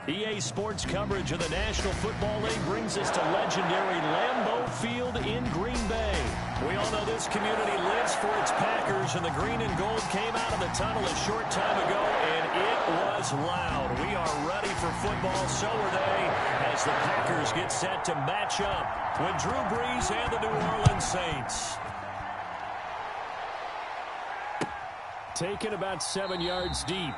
EA Sports coverage of the National Football League brings us to legendary Lambeau Field in Green Bay. We all know this community lives for its Packers, and the green and gold came out of the tunnel a short time ago, and it was loud. We are ready for football, so are they, as the Packers get set to match up with Drew Brees and the New Orleans Saints. Taken about 7 yards deep.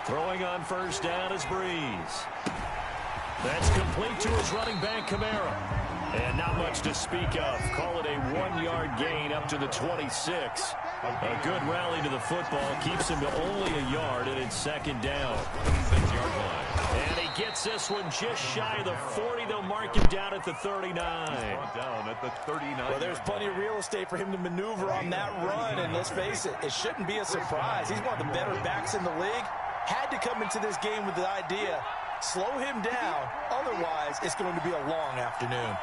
Throwing on first down is Brees. That's complete to his running back, Kamara. And not much to speak of. Call it a 1-yard gain up to the 26. A good rally to the football keeps him to only a yard, and it's second down. 6-yard line. And he gets this one just shy of the 40. They'll mark him down at the 39. Down at the 39. Well, there's plenty of real estate for him to maneuver on that run, and let's face it, it shouldn't be a surprise. He's one of the better backs in the league. Had to come into this game with the idea, slow him down, otherwise it's going to be a long afternoon.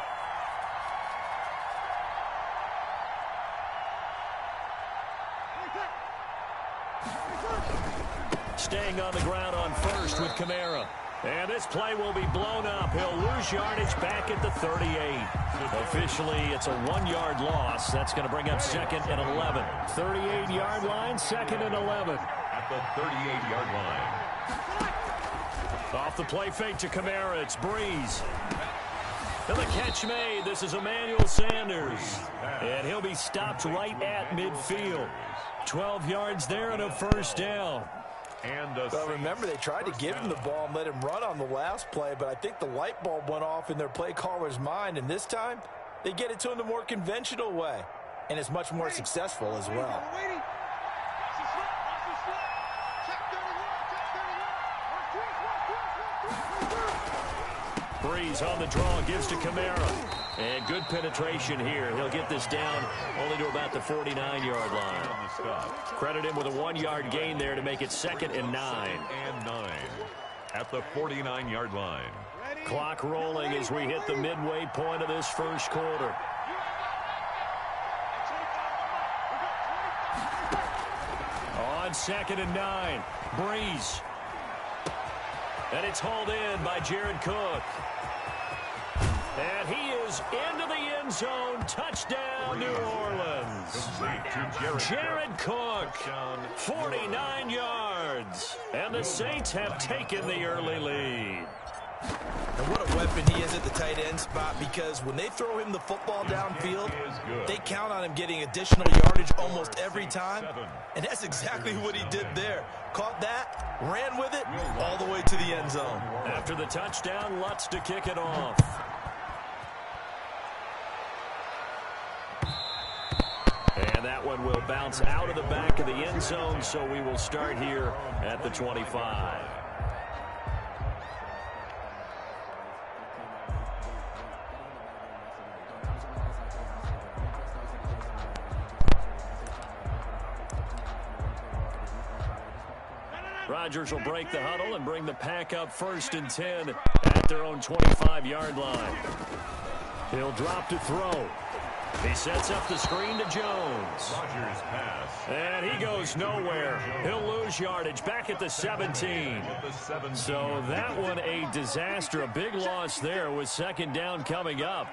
Staying on the ground on first with Kamara. And this play will be blown up. He'll lose yardage back at the 38. Officially, it's a 1-yard loss. That's going to bring up second and 11. 38-yard line, second and 11. At the 38-yard line. Off the play fake to Kamara, it's Brees. And the catch made. This is Emmanuel Sanders. And he'll be stopped right at midfield. 12 yards there and a first down. Well, remember, they tried to give him the ball and let him run on the last play, but I think the light bulb went off in their play caller's mind, and this time they get it to him the more conventional way, and it's much more successful as well. Brees on the draw, gives to Kamara. And good penetration here. He'll get this down only to about the 49-yard line. Credit him with a 1-yard gain there to make it second and 9. And 9 at the 49-yard line. Clock rolling as we hit the midway point of this first quarter. On second and 9, Brees. And it's hauled in by Jared Cook. And he is into the end zone. Touchdown, New Orleans. Jared Cook, 49 yards. And the Saints have taken the early lead. And what a weapon he is at the tight end spot, because when they throw him the football downfield, they count on him getting additional yardage almost every time. And that's exactly what he did there. Caught that, ran with it, all the way to the end zone. After the touchdown, Lutz to kick it off. And that one will bounce out of the back of the end zone, so we will start here at the 25. Rodgers will break the huddle and bring the pack up first and 10 at their own 25-yard line. He'll drop to throw. He sets up the screen to Jones. Rodgers pass. And he goes nowhere. He'll lose yardage back at the 17. So that one a disaster. A big loss there with second down coming up.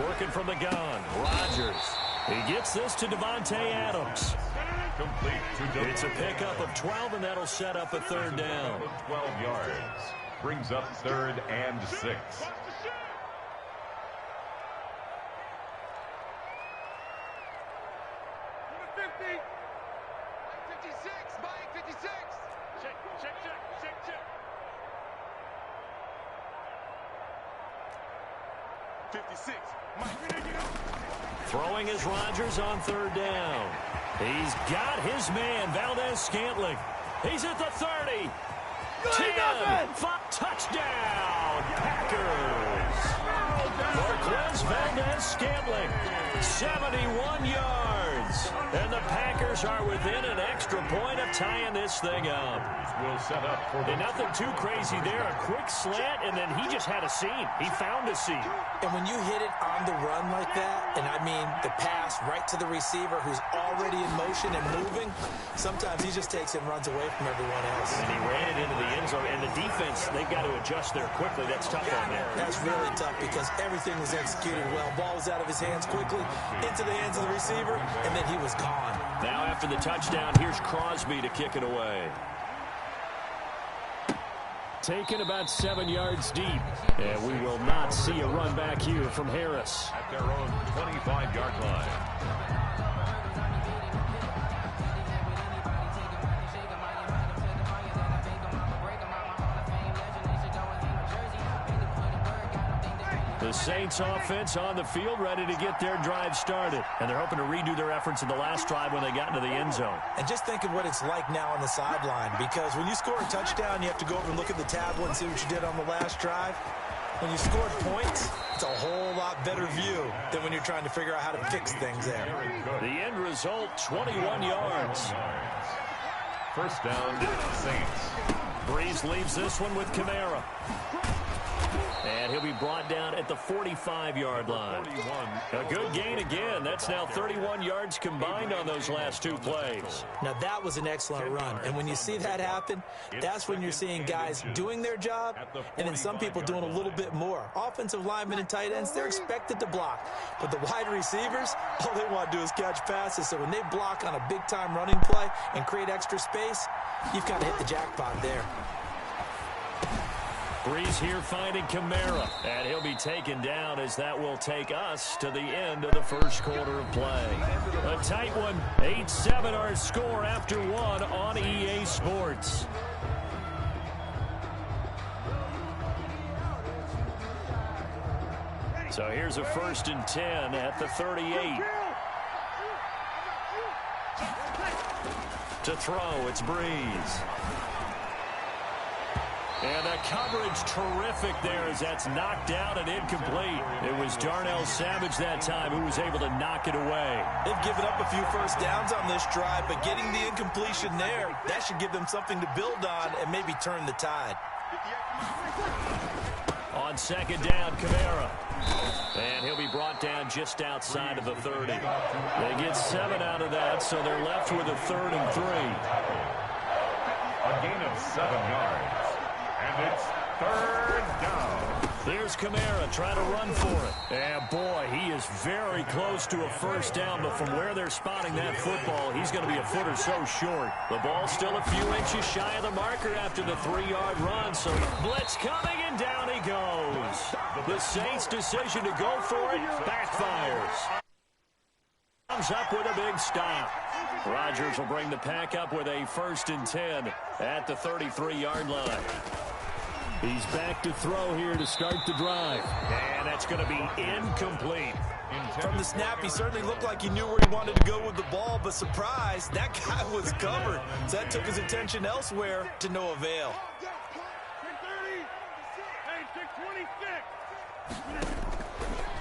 Working from the gun. Rodgers. He gets this to Davante Adams. Complete to It's a pickup of 12, and that'll set up a third down. 12 yards. Brings up third and 6. Throwing is Rodgers on third down. He's got his man, Valdes-Scantling. He's at the 30. 10. 5, touchdown, Packers. Marquez Valdes-Scantling, 71 yards. And the Packers are within an extra point of tying this thing up. Will set up for and nothing too crazy there. A quick slant, and then he just had a seam. He found a seam. And when you hit it on the run like that, and I mean the pass right to the receiver who's already in motion and moving, sometimes he just takes it and runs away from everyone else. And he ran it into the end zone. And the defense, they've got to adjust there quickly. That's tough on them. That's really tough because everything was executed well. Ball was out of his hands quickly, into the hands of the receiver, and then he was gone. Now after the touchdown, here's Crosby to kick it away. Taken about 7 yards deep. And we will not see a run back here from Harris. At their own 25-yard line. The Saints offense on the field, ready to get their drive started. And they're hoping to redo their efforts in the last drive when they got into the end zone. And just think of what it's like now on the sideline, because when you score a touchdown, you have to go over and look at the tablet and see what you did on the last drive. When you scored points, it's a whole lot better view than when you're trying to figure out how to fix things there. The end result, 21 yards. First down, Saints. Breeze leaves this one with Kamara. And he'll be brought down at the 45-yard line. A good gain again. That's now 31 yards combined on those last two plays. Now, that was an excellent run. And when you see that happen, that's when you're seeing guys doing their job and then some people doing a little bit more. Offensive linemen and tight ends, they're expected to block. But the wide receivers, all they want to do is catch passes. So when they block on a big-time running play and create extra space, you've kind of hit the jackpot there. Breeze here finding Kamara, and he'll be taken down as that will take us to the end of the first quarter of play. A tight one, 8-7 our score after one on EA Sports. So here's a 1st and 10 at the 38. To throw, it's Breeze. And the coverage terrific there as that's knocked down and incomplete. It was Darnell Savage that time who was able to knock it away. They've given up a few first downs on this drive, but getting the incompletion there, that should give them something to build on and maybe turn the tide. On second down, Kamara. And he'll be brought down just outside of the 30. They get 7 out of that, so they're left with a 3rd and 3. A gain of 7 yards. And it's 3rd down. There's Kamara trying to run for it. And boy, he is very close to a first down, but from where they're spotting that football, he's going to be a foot or so short. The ball's still a few inches shy of the marker after the 3-yard run, so blitz coming, and down he goes. The Saints' decision to go for it backfires. Comes up with a big stop. Rodgers will bring the pack up with a 1st and 10 at the 33-yard line. He's back to throw here to start the drive. And that's going to be incomplete. From the snap, he certainly looked like he knew where he wanted to go with the ball, but surprise, that guy was covered. So that took his attention elsewhere to no avail.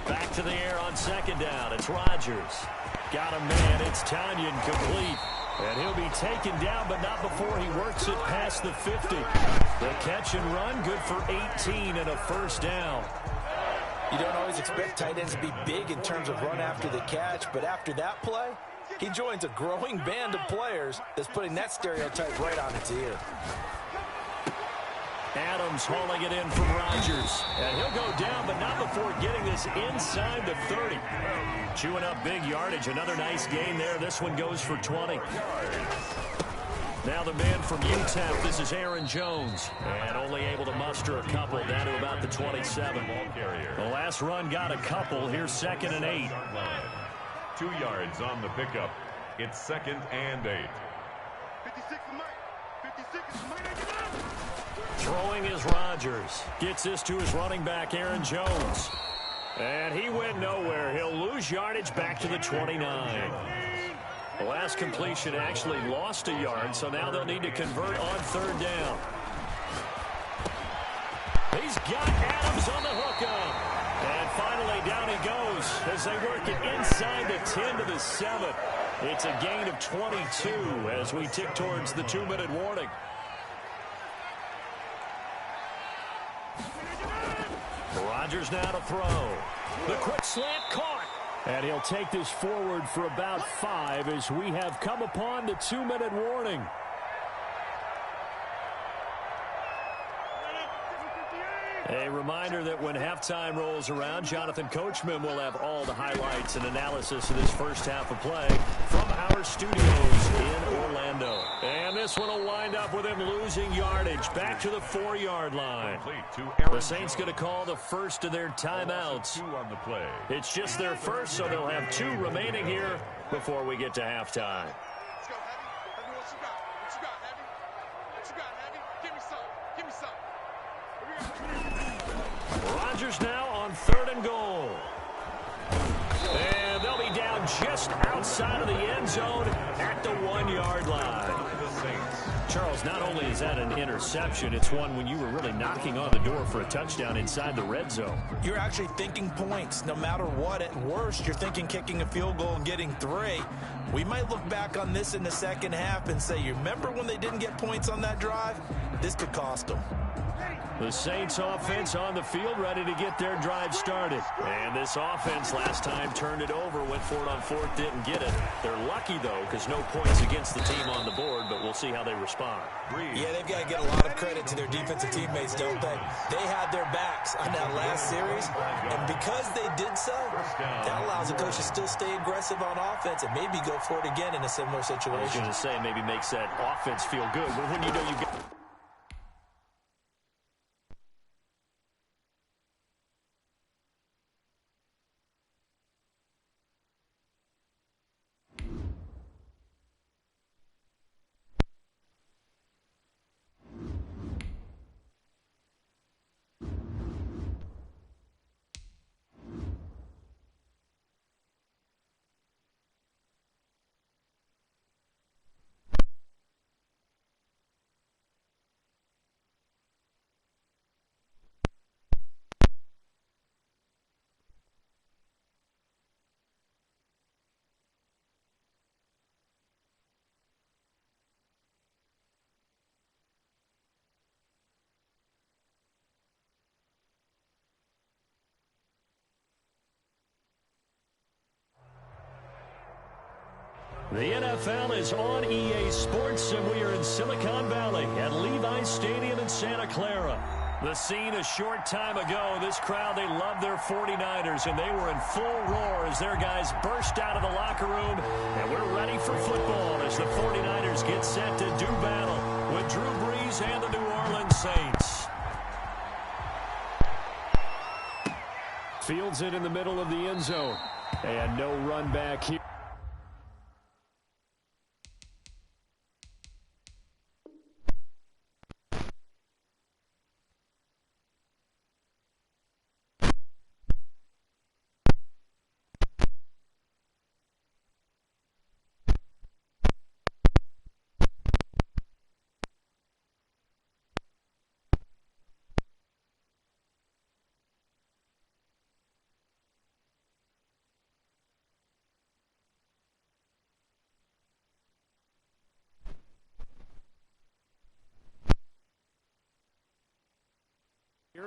Back to the air on second down. It's Rodgers. Got a man. It's Tanyan complete. And he'll be taken down, but not before he works it past the 50. The catch and run, good for 18 and a first down. You don't always expect tight ends to be big in terms of run after the catch, but after that play, he joins a growing band of players that's putting that stereotype right on its ear. Adams hauling it in from Rodgers. And he'll go down, but not before getting this inside the 30. Chewing up big yardage. Another nice gain there. This one goes for 20. Now the man from UTEP, this is Aaron Jones. And only able to muster a couple down to about the 27. The last run got a couple. Here's 2nd and 8. 2 yards on the pickup. It's 2nd and 8. Throwing is Rodgers. Gets this to his running back, Aaron Jones. And he went nowhere. He'll lose yardage back to the 29. The last completion actually lost a yard, so now they'll need to convert on third down. He's got Adams on the hookup. And finally down he goes as they work it inside the 10 to the 7. It's a gain of 22 as we tick towards the 2-minute warning. Rodgers now to throw. The quick slant caught. And he'll take this forward for about 5 as we have come upon the 2-minute warning. A reminder that when halftime rolls around, Jonathan Coachman will have all the highlights and analysis of this first half of play from our studios in Orlando. And this one will wind up with him losing yardage back to the 4-yard line. The Saints going to call the first of their timeouts. It's just their first, so they'll have 2 remaining here before we get to halftime. Let's go, Heavy. Heavy, what you got? What you got, Heavy? What you got, Heavy? Give me some. Give me some. Rodgers now on 3rd and goal. And they'll be down just outside of the end zone at the 1-yard line. Charles, not only is that an interception, it's one when you were really knocking on the door for a touchdown inside the red zone. You're actually thinking points. No matter what, at worst, you're thinking kicking a field goal and getting 3. We might look back on this in the second half and say, you remember when they didn't get points on that drive? This could cost them. The Saints offense on the field ready to get their drive started. And this offense last time turned it over, went for it on 4th, didn't get it. They're lucky, though, because no points against the team on the board, but we'll see how they respond. Yeah, they've got to get a lot of credit to their defensive teammates, don't they? They had their backs on that last series, and because they did so, that allows the coach to still stay aggressive on offense and maybe go for it again in a similar situation. I was going to say maybe makes that offense feel good, but when you know you've got... The NFL is on EA Sports, and we are in Silicon Valley at Levi's Stadium in Santa Clara. The scene a short time ago, this crowd, they love their 49ers, and they were in full roar as their guys burst out of the locker room, and we're ready for football as the 49ers get set to do battle with Drew Brees and the New Orleans Saints. Fields it in the middle of the end zone, and no run back here.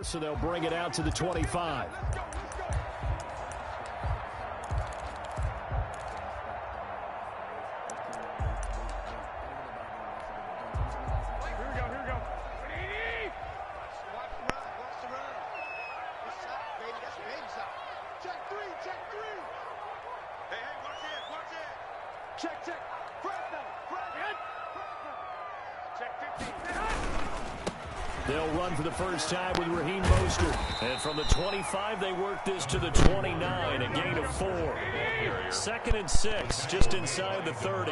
So they'll bring it out to the 25. They'll run for the first time with Raheem Mostert. And from the 25, they work this to the 29, a gain of 4. 2nd and 6, just inside the 30.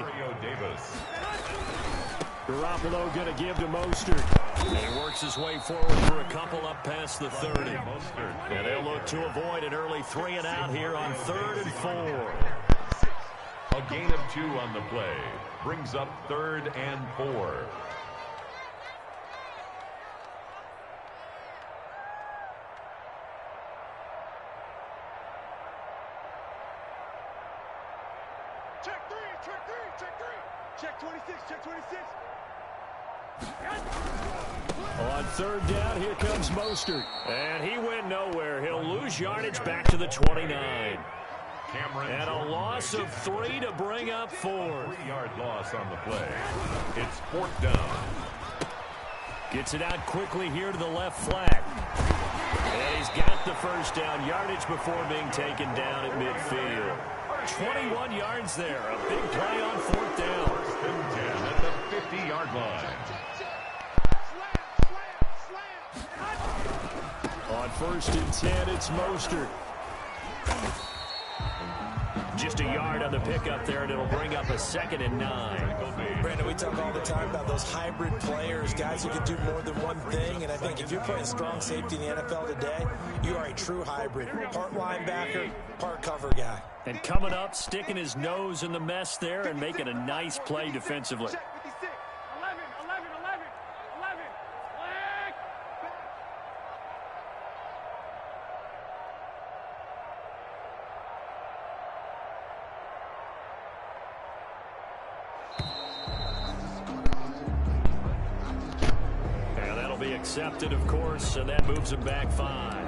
Garoppolo going to give to Mostert. And he works his way forward for a couple up past the 30. And they'll look to avoid an early 3 and out here on 3rd and 4. A gain of 2 on the play. Brings up 3rd and 4. Check 3, check 3, check 3. Check 26, check 26. On 3rd down, here comes Mostert. And he went nowhere. He'll lose yardage back to the 29. And a loss of 3 to bring up 4. 3-yard loss on the play. It's 4th down. Gets it out quickly here to the left flat. And he's got the first down yardage before being taken down at midfield. 21 yards there. A big play on 4th down. 1st and 10 at the 50-yard line. On 1st and 10, it's Mostert. Just a yard on the pickup there, and it'll bring up a 2nd and 9. Brandon, we talk all the time about those hybrid players, guys who can do more than one thing, and I think if you're playing strong safety in the NFL today, you are a true hybrid. Part linebacker, part cover guy. And coming up, sticking his nose in the mess there and making a nice play defensively. Check 56. 11, 11, 11, 11. Flag. And that'll be accepted, of course, and that moves him back 5.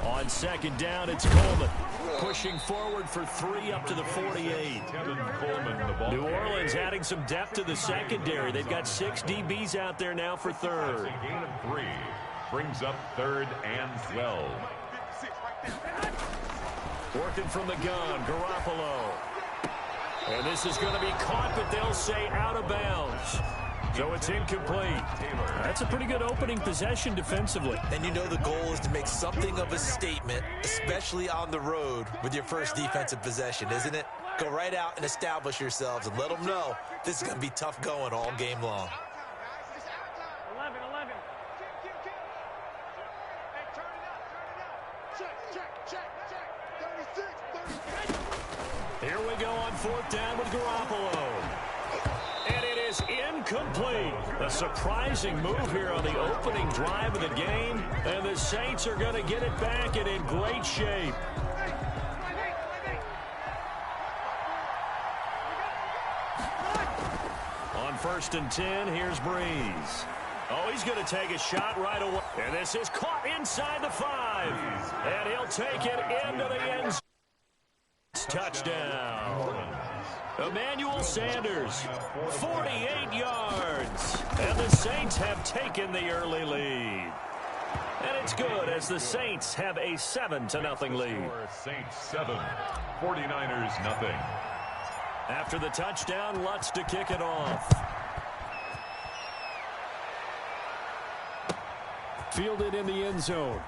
On 2nd down, it's Coleman. Pushing forward for 3 up to the 48. New Orleans adding some depth to the secondary. They've got 6 DBs out there now for 3rd. A gain of 3. Brings up 3rd and 12. Working from the gun, Garoppolo. And this is going to be caught, but they'll say out of bounds. So it's incomplete. That's a pretty good opening possession defensively. And you know the goal is to make something of a statement, especially on the road with your first defensive possession, isn't it? Go right out and establish yourselves and let them know this is going to be tough going all game long. 11, 11. Hey, turn it up. Check. 36. Here we go on 4th down with Garoppolo. And it is incomplete. A surprising move here on the opening drive of the game. And the Saints are going to get it back and in great shape. On 1st and 10, here's Breeze. Oh, he's going to take a shot right away. And this is caught inside the 5. And he'll take it into the end zone. Touchdown. Emmanuel Sanders, 48 yards. And the Saints have taken the early lead. And it's good as the Saints have a 7-0 lead. Saints 7, 49ers nothing. After the touchdown, Lutz to kick it off. Fielded in the end zone.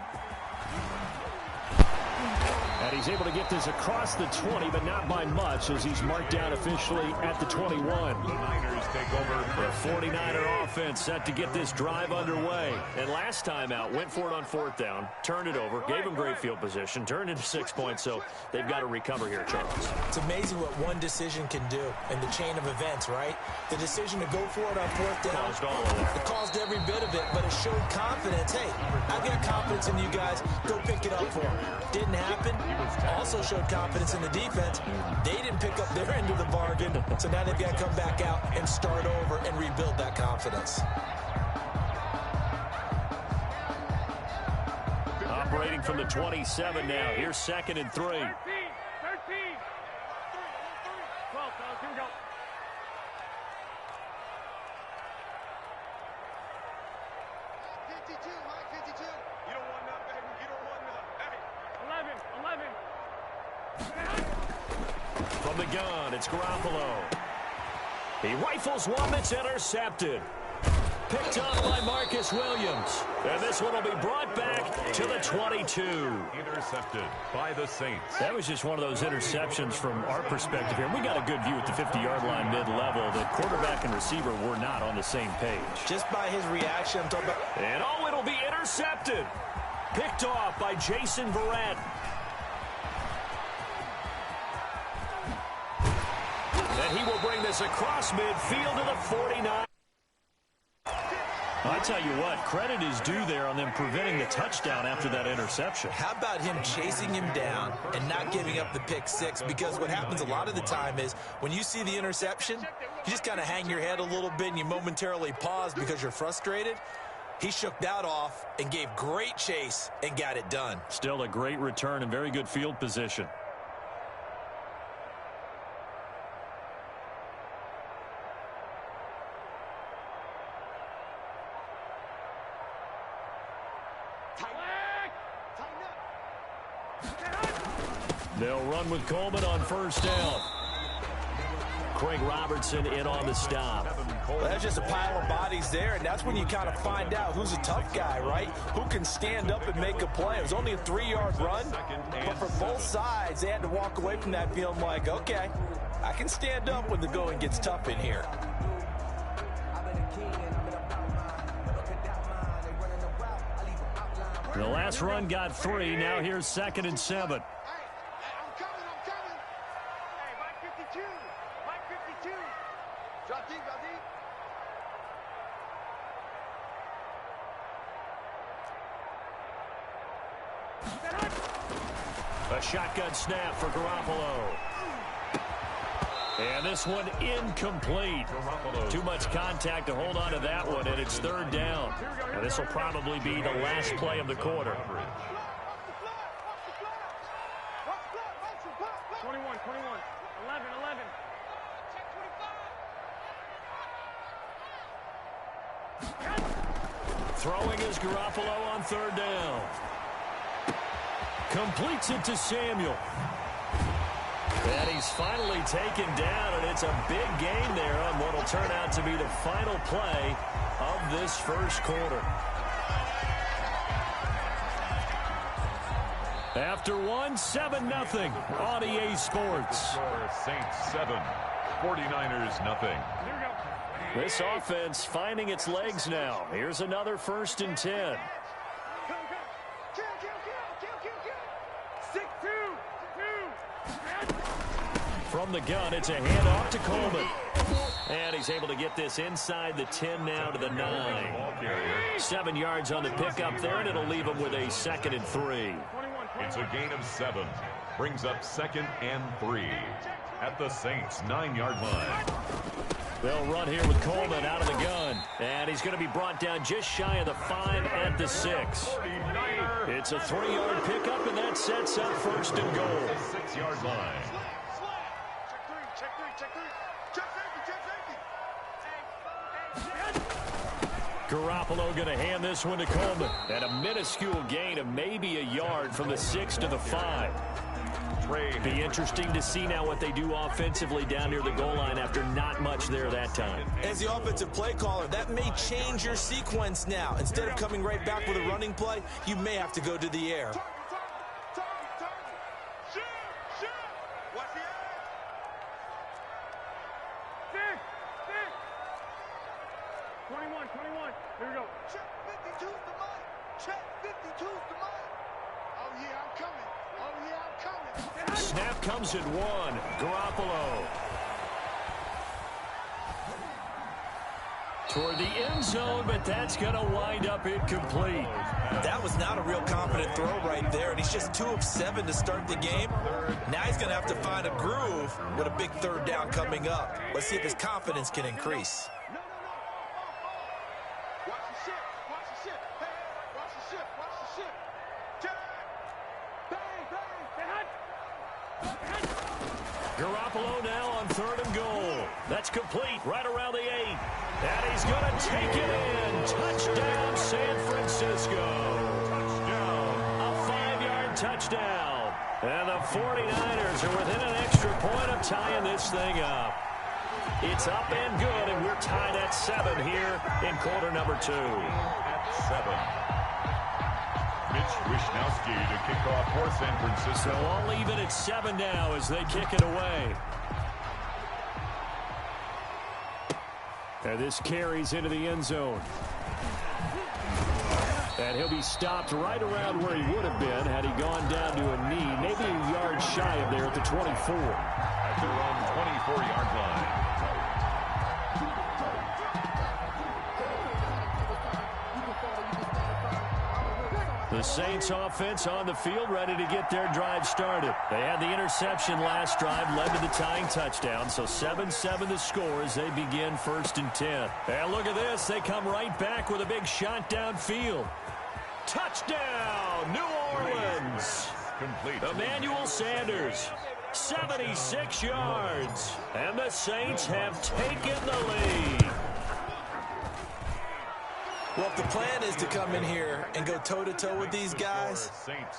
And he's able to get this across the 20, but not by much as he's marked down officially at the 21. The Niners take over. The 49er offense set to get this drive underway. And last time out, went for it on 4th down, turned it over, gave him great field position, turned into 6 points, so they've got to recover here, Charles. It's amazing what one decision can do in the chain of events, right? The decision to go for it on 4th down. Caused all of it. It caused every bit of it, but it showed confidence. Hey, I've got confidence in you guys. Go pick it up for them. Didn't happen. Also showed confidence in the defense. They didn't pick up their end of the bargain, so now they've got to come back out and start over and rebuild that confidence. Operating from the 27 now. Here's 2nd and 3. 13. 12, fellas, here we go. the gun, it's Garoppolo. He rifles one that's intercepted. Picked up by Marcus Williams. And this one will be brought back to the 22. Intercepted by the Saints. That was just one of those interceptions from our perspective here. We got a good view at the 50-yard line mid-level. The quarterback and receiver were not on the same page. Just by his reaction, I'm talking about. And it'll be intercepted. Picked off by Jason Verrett. And he will bring this across midfield to the 49. I tell you what, credit is due there on them preventing the touchdown after that interception. How about him chasing him down and not giving up the pick six? Because what happens a lot of the time is when you see the interception, you just kind of hang your head a little bit and you momentarily pause because you're frustrated. He shook that off and gave great chase and got it done. Still a great return and very good field position. They'll run with Coleman on first down. Craig Robertson in on the stop. Well, that's just a pile of bodies there, and that's when you kind of find out who's a tough guy, right? Who can stand up and make a play. It was only a 3-yard run, but for both sides, they had to walk away from that feeling like, okay, I can stand up when the going gets tough in here. The last run got 3. Now here's 2nd and 7. A shotgun snap for Garoppolo. And this one incomplete. Too much contact to hold on to that one, and it's 3rd down. And this will probably be the last play of the quarter. 21, 11. Throwing is Garoppolo on 3rd down. Completes it to Samuel. And he's finally taken down, and it's a big gain there on what will turn out to be the final play of this first quarter. After 7-0 on EA Sports. Saints 7, 49ers nothing. This offense finding its legs now. Here's another 1st and 10. From the gun, it's a handoff to Coleman. And he's able to get this inside the 10 now to the 9. 7 yards on the pickup there, and it'll leave him with a 2nd and 3. It's a gain of 7. Brings up 2nd and 3 at the Saints' 9-yard line. They'll run here with Coleman out of the gun. And he's going to be brought down just shy of the 5 at the 6. It's a 3-yard pickup, and that sets up 1st and goal. 6-yard line. Garoppolo going to hand this one to Coleman. And a minuscule gain of maybe a yard from the 6 to the 5. Be interesting to see now what they do offensively down near the goal line after not much there that time. As the offensive play caller, that may change your sequence now. Instead of coming right back with a running play, you may have to go to the air. Here we go. Check 52's the money. Check 52's the money. Oh, yeah, I'm coming. Oh, yeah, I'm coming. Snap comes at 1. Garoppolo. Toward the end zone, but that's going to wind up incomplete. That was not a real confident throw right there, and he's just 2 of 7 to start the game. Now he's going to have to find a groove with a big 3rd down coming up. Let's see if his confidence can increase. Garoppolo now on 3rd and goal. That's complete right around the 8. And he's going to take it in. Touchdown, San Francisco. Touchdown. A 5-yard touchdown. And the 49ers are within an extra point of tying this thing up. It's up and good, and we're tied at 7 here in quarter number 2. At 7. Mitch Wishnowsky to kick off for San Francisco. So all even at 7 now as they kick it away. And this carries into the end zone. And he'll be stopped right around where he would have been had he gone down to a knee, maybe a yard shy of there at the 24. At their own 24-yard line. The Saints offense on the field, ready to get their drive started. They had the interception last drive, led to the tying touchdown, so 7-7 the score as they begin 1st and 10. And look at this, they come right back with a big shot downfield. Touchdown, New Orleans! Complete. Emmanuel Sanders, 76 yards, and the Saints have taken the lead. Well, if the plan is to come in here and go toe-to-toe with these guys,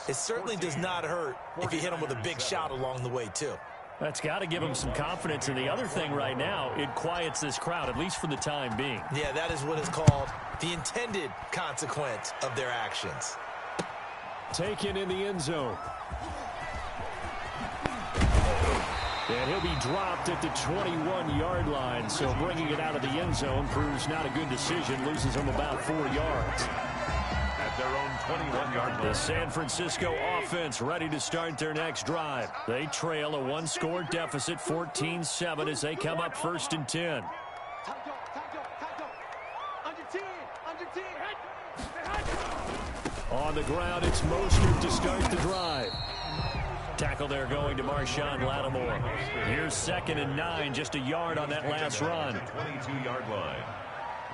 it certainly does not hurt if you hit them with a big shot along the way, too. That's got to give them some confidence. And the other thing right now, it quiets this crowd, at least for the time being. Yeah, that is what is called the intended consequence of their actions. Taken in the end zone. And he'll be dropped at the 21-yard line, so bringing it out of the end zone proves not a good decision, loses him about 4 yards. At their own 21-yard line. The San Francisco offense ready to start their next drive. They trail a one-score deficit, 14-7, as they come up 1st and 10. On the ground, it's Mostert to start the drive. Tackle there going to Marshawn Lattimore. Here's 2nd and 9, just a yard on that last run. 22-yard line.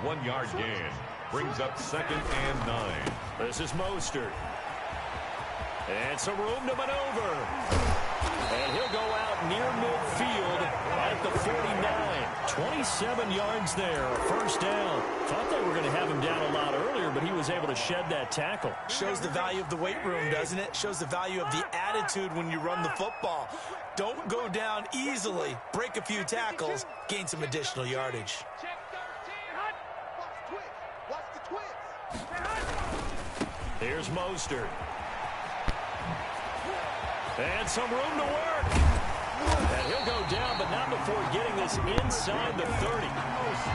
1 yard gain. Brings up 2nd and 9. This is Mostert. And some room to maneuver. And he'll go out near midfield at the 49. 27 yards there, 1st down. Thought they were going to have him down a lot earlier, but he was able to shed that tackle. Shows the value of the weight room, doesn't it? Shows the value of the attitude when you run the football. Don't go down easily. Break a few tackles, gain some additional yardage. Here's Mostert. And some room to work. And he'll go down, but not before getting this inside the 30.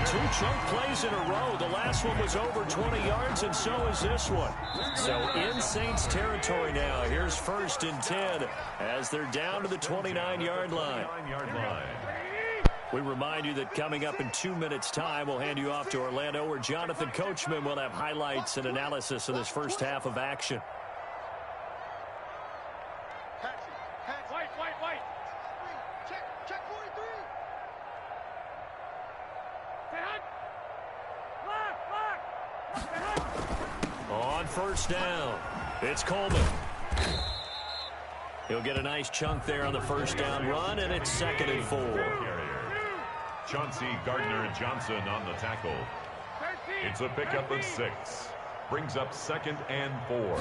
2 chunk plays in a row. The last one was over 20 yards, and so is this one. So in Saints territory now. Here's 1st and 10 as they're down to the 29-yard line. We remind you that coming up in 2 minutes' time, we'll hand you off to Orlando, where Jonathan Coachman will have highlights and analysis of this first half of action. On 1st down, it's Coleman. He'll get a nice chunk there on the 1st down run, and it's 2nd and 4. Chauncey Gardner-Johnson on the tackle. It's a pickup of 6. Brings up 2nd and 4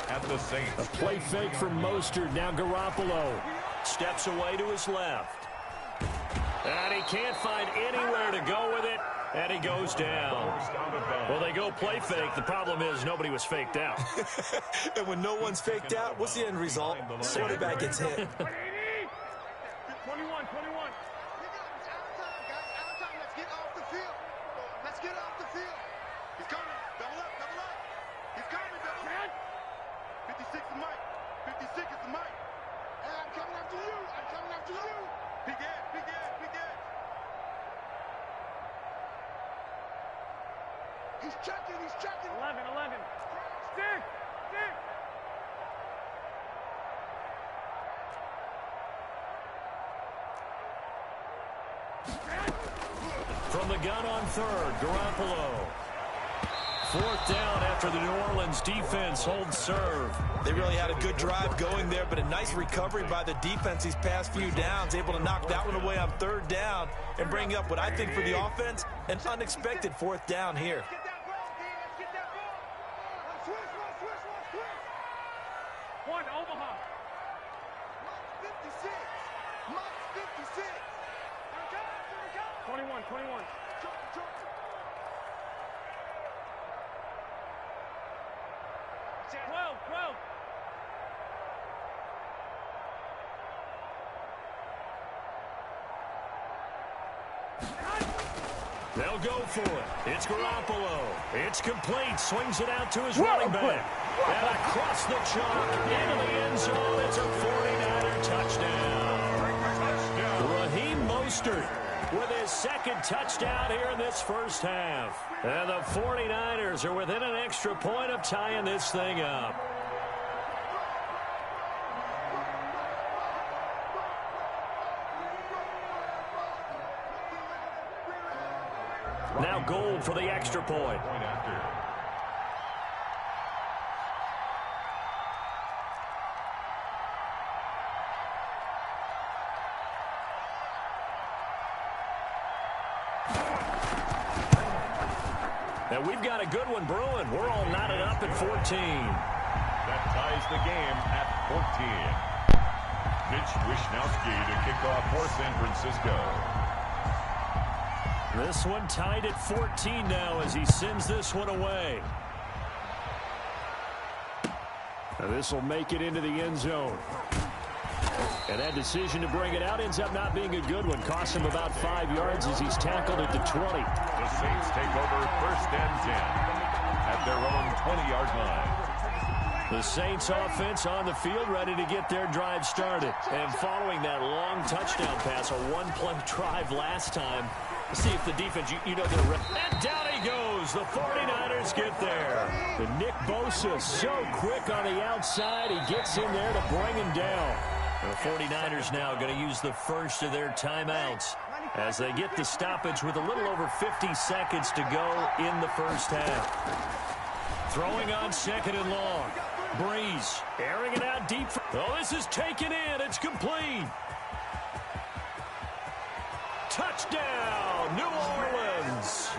at the Saints. A play fake from Mostert. Now Garoppolo steps away to his left. And he can't find anywhere to go with it. And he goes down. Well, they go play fake. The problem is nobody was faked out. And when no one's faked out, what's the end result? Quarterback gets hit. 21, 21. Let's get off the field. He's coming. Double up, double up. He's coming, double up. 56 is Mike. 56 is the Mike. Hey, I'm coming after you. I'm coming after you. Big edge, big edge, big edge. He's checking, he's checking. 11, 11. Stick, stick. From the gun on 3rd, Garoppolo. 4th down after the New Orleans defense holds serve. They really had a good drive going there, but a nice recovery by the defense these past few downs, able to knock that one away on 3rd down and bring up what I think for the offense, an unexpected 4th down here. Get that ball, D. Let's get that ball. Switch. 1, Omaha. 56. Mike's 56. 21, 21. 12, 12. They'll go for it. It's Garoppolo. It's complete. Swings it out to his running back. And across the chalk into the end zone. It's a 49er touchdown. Raheem Mostert with his second touchdown here in this first half. And the 49ers are within an extra point of tying this thing up. Now Gold for the extra point. And we've got a good one brewing. We're all knotted up at 14. That ties the game at 14. Mitch Wishnowsky to kick off for San Francisco. This one tied at 14 now as he sends this one away. Now this will make it into the end zone. And that decision to bring it out ends up not being a good one. Costs him about 5 yards as he's tackled at the 20. The Saints take over 1st and 10 at their own 20-yard line. The Saints offense on the field ready to get their drive started. And following that long touchdown pass, a one-play drive last time, see if the defense, you know, they're ready. And down he goes. The 49ers get there. And Nick Bosa so quick on the outside. He gets in there to bring him down. The 49ers now going to use the first of their timeouts as they get the stoppage with a little over 50 seconds to go in the first half. Throwing on 2nd and long. Breeze airing it out deep. Oh, this is taken in. It's complete. Touchdown, New Orleans.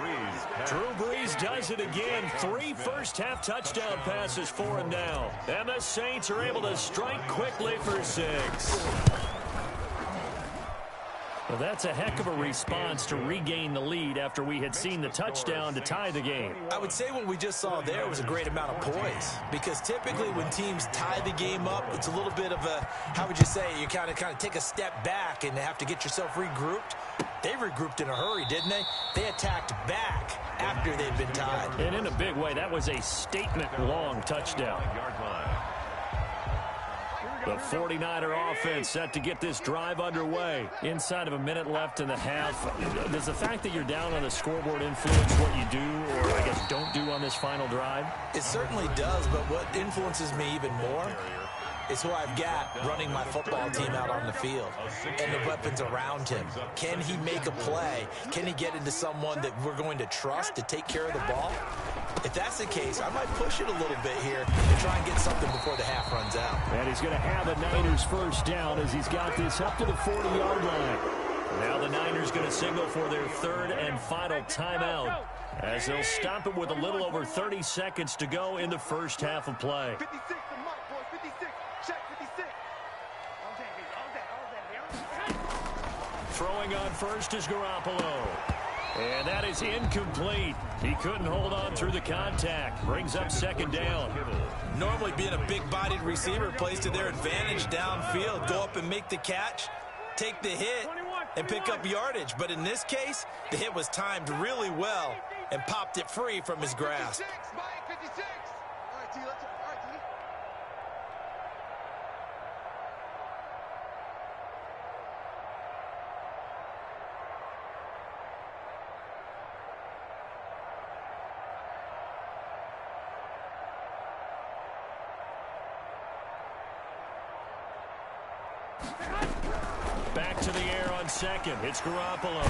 Drew Brees does it again. 3 first-half touchdown passes for him now. And the Saints are able to strike quickly for 6. Well, that's a heck of a response to regain the lead after we had seen the touchdown to tie the game. I would say what we just saw there was a great amount of poise, because typically when teams tie the game up, it's a little bit of a, how would you say, you kind of take a step back and have to get yourself regrouped. They regrouped in a hurry, didn't they? They attacked back after they'd been tied. And in a big way, that was a statement-long touchdown. The 49er offense set to get this drive underway. Inside of a minute left in the half. Does the fact that you're down on the scoreboard influence what you do, or I guess don't do on this final drive? It certainly does, but what influences me even more is who I've got running my football team out on the field and the weapons around him. Can he make a play? Can he get into someone that we're going to trust to take care of the ball? If that's the case, I might push it a little bit here and try and get something before the half runs out. And he's going to have a Niners first down as he's got this up to the 40-yard line. Now the Niners going to signal for their 3rd and final timeout as they'll stop it with a little over 30 seconds to go in the first half of play. 56 to Mike, boys. 56. Check 56. Throwing on first is Garoppolo. And that is incomplete. He couldn't hold on through the contact. Brings up 2nd down. Normally being a big-bodied receiver plays to their advantage downfield. Go up and make the catch, take the hit, and pick up yardage. But in this case, the hit was timed really well and popped it free from his grasp. 56, Mike, 56. All right, T, let's go. All right, T. Back to the air on 2nd. It's Garoppolo.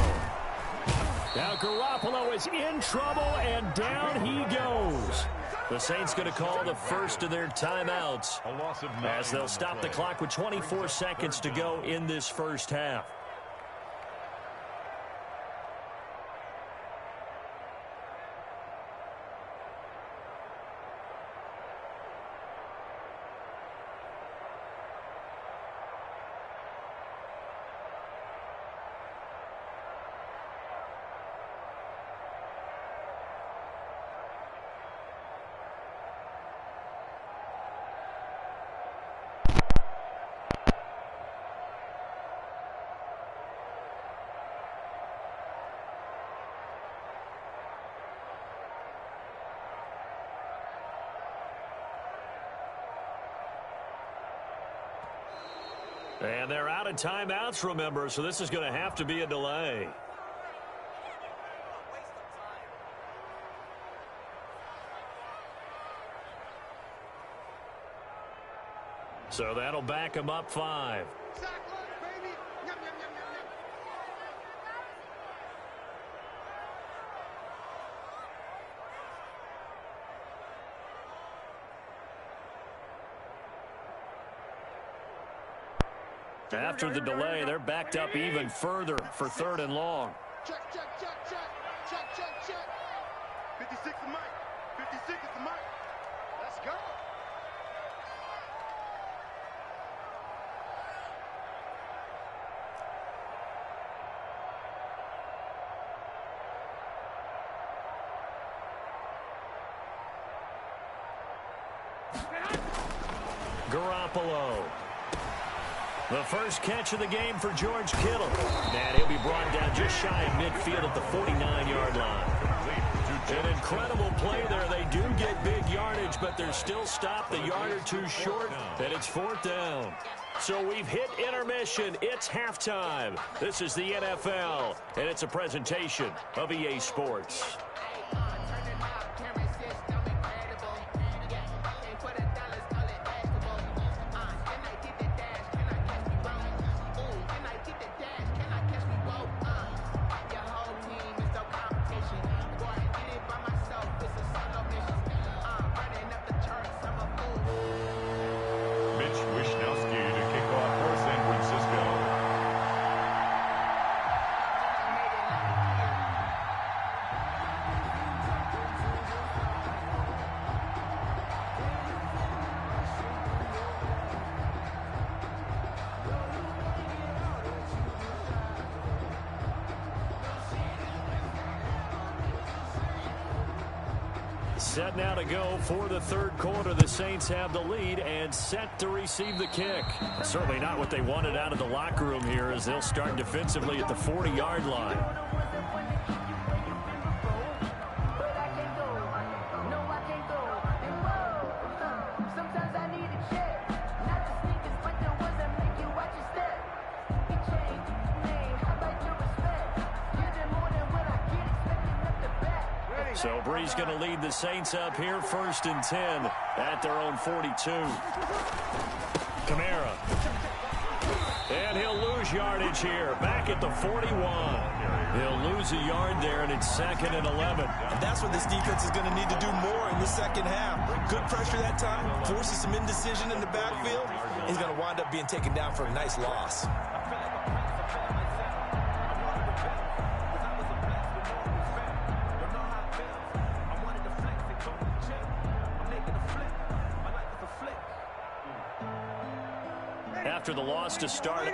Now Garoppolo is in trouble, and down he goes. The Saints going to call the first of their timeouts as they'll stop the clock with 24 seconds to go in this first half. And they're out of timeouts, remember, so this is going to have to be a delay. So that'll back him up 5. After the delay, they're backed up even further for 3rd and long. Check. 56 is Mike. 56 is Mike. Let's go. Garoppolo. The first catch of the game for George Kittle. And he'll be brought down just shy of midfield at the 49-yard line. An incredible play there. They do get big yardage, but they're still stopped a yard or two short, and it's 4th down. So we've hit intermission. It's halftime. This is the NFL, and it's a presentation of EA Sports. Set now to go for the 3rd quarter. The Saints have the lead and set to receive the kick. Certainly not what they wanted out of the locker room here, as they'll start defensively at the 40-yard line. So Brees going to lead the Saints up here, 1st and 10 at their own 42. Kamara. And he'll lose yardage here, back at the 41. He'll lose a yard there, and it's 2nd and 11. And that's what this defense is going to need to do more in the second half. Good pressure that time, forces some indecision in the backfield. He's going to wind up being taken down for a nice loss. After the loss to start